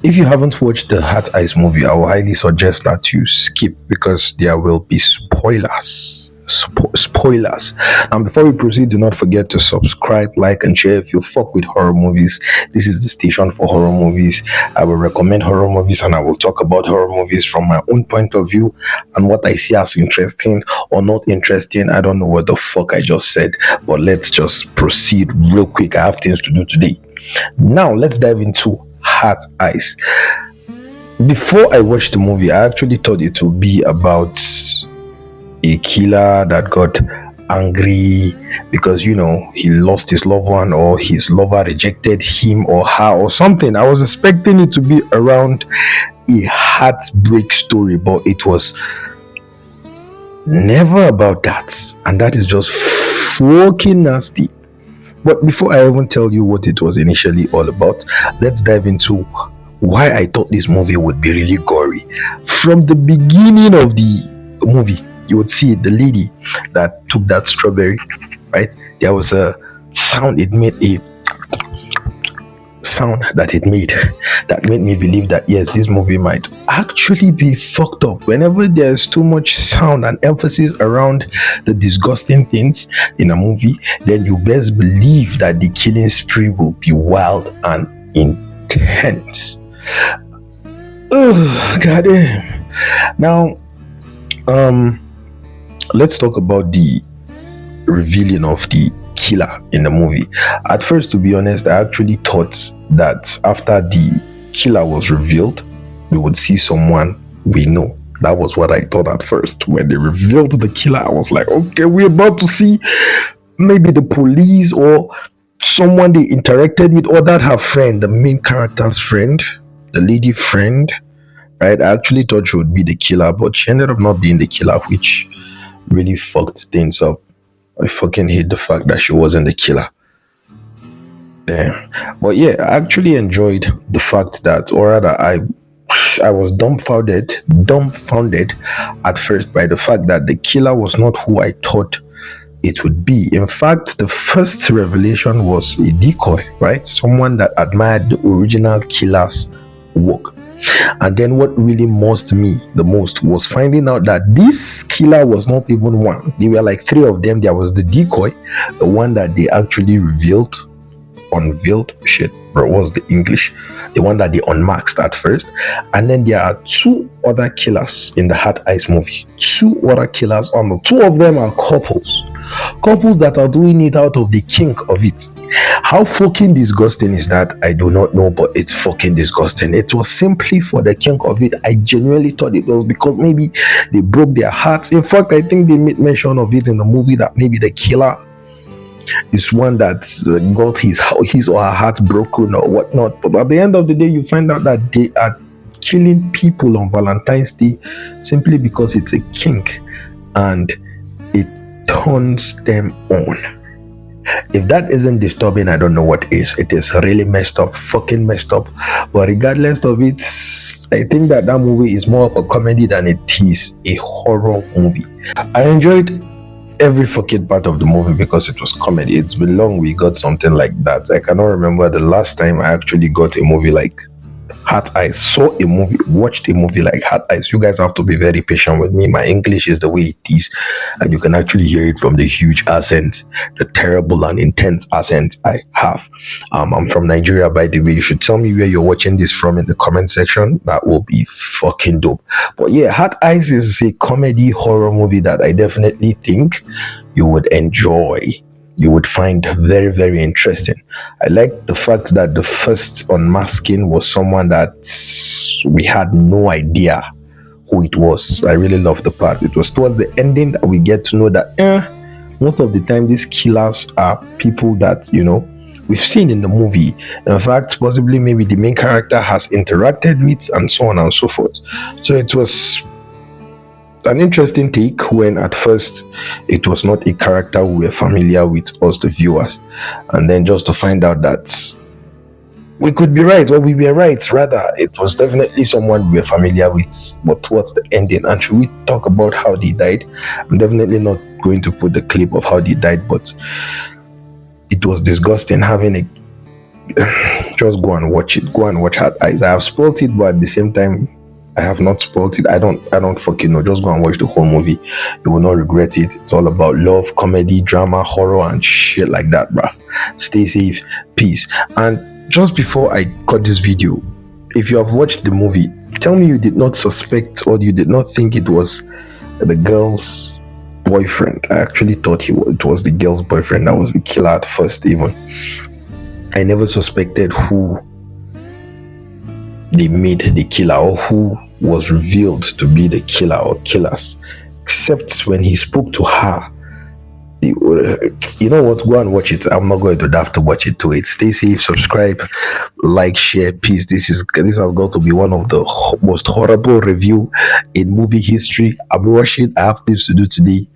If you haven't watched the Hat Eyes movie, I will highly suggest that you skip because there will be spoilers. Spoilers. And before we proceed, do not forget to subscribe, like, and share. If you fuck with horror movies, this is the station for horror movies. I will recommend horror movies and I will talk about horror movies from my own point of view and what I see as interesting or not interesting. I don't know what the fuck I just said, but let's just proceed real quick. I have things to do today. Now, let's dive into Hat Eyes. Before I watched the movie, I actually thought it would be about a killer that got angry because he lost his loved one or his lover rejected him or her or something. I was expecting it to be around a heartbreak story, but it was never about that, and that is just fucking nasty. But before I even tell you what it was initially all about, let's dive into why I thought this movie would be really gory. From the beginning of the movie, you would see the lady that took that strawberry, right? There was a sound it made, a sound that it made that made me believe that yes, this movie might actually be fucked up. Whenever there's too much sound and emphasis around the disgusting things in a movie, then you best believe that the killing spree will be wild and intense. Oh, goddamn. Now, let's talk about the revealing of the killer in the movie. At first, to be honest, I actually thought that after the killer was revealed, we would see someone we know. That was what I thought at first. When they revealed the killer, I was like, okay, we're about to see maybe the police or someone they interacted with, or that her friend, the main character's friend, the lady friend, right? I actually thought she would be the killer, but she ended up not being the killer, which really fucked things up. I fucking hate the fact that she wasn't the killer. Damn. But yeah, I actually enjoyed the fact that, or rather, I was dumbfounded at first by the fact that the killer was not who I thought it would be. In fact, the first revelation was a decoy, right? Someone that admired the original killer's work. And then what really mossed me the most was finding out that this killer was not even one. There were like three of them. There was the decoy, the one that they actually unveiled, shit, bro, what was the English? The one that they unmasked at first. And then there are two other killers in the Hat Eyes movie. Two other killers on the two of them are couples that are doing it out of the kink of it. How fucking disgusting is that? I do not know, but it's fucking disgusting. It was simply for the kink of it. I genuinely thought it was because maybe they broke their hearts. In fact, I think they made mention of it in the movie that maybe the killer is one that got his or her heart broken or whatnot. But at the end of the day, you find out that they are killing people on Valentine's Day simply because it's a kink and it turns them on. If that isn't disturbing, I don't know what is. It is really messed up, fucking messed up. But regardless of it, I think that movie is more of a comedy than it is a horror movie. I enjoyed every fucking part of the movie because it was comedy. It's been long we got something like that. I cannot remember the last time I actually got a movie like Hat Eyes, watched a movie like Hat Eyes. You guys have to be very patient with me. My English is the way it is, and you can actually hear it from the huge accent, the terrible and intense accent I have. I'm from Nigeria, by the way. You should tell me where you're watching this from in the comment section. That will be fucking dope. But yeah, Hat Eyes is a comedy horror movie that I definitely think you would enjoy. You would find very, very interesting. I like the fact that the first unmasking was someone that we had no idea who it was. I really love the part. It was towards the ending that we get to know that most of the time these killers are people that we've seen in the movie. In fact, possibly maybe the main character has interacted with, and so on and so forth. So it was an interesting take when at first it was not a character we were familiar with, us the viewers, and then just to find out that we could be right, or we were right rather, it was definitely someone we were familiar with. But towards the ending, and should we talk about how they died? I'm definitely not going to put the clip of how they died, but it was disgusting having a Just go and watch it. Go and watch Hard Eyes. I have spoiled it, but at the same time, I have not spoiled it. I don't fucking know. Just go and watch the whole movie. You will not regret it. It's all about love, comedy, drama, horror, and shit like that, bruh. Stay safe. Peace. And just before I cut this video, if you have watched the movie, tell me you did not suspect or you did not think it was the girl's boyfriend. I actually thought it was the girl's boyfriend that was the killer at first, even. I never suspected who they made the killer or who was revealed to be the killer or killers, except when he spoke to her. You know what? Go and watch it. I'm not going to have to watch it to it. Stay safe, subscribe, like, share, peace. This has got to be one of the most horrible review in movie history. I'm rushing. I have things to do today.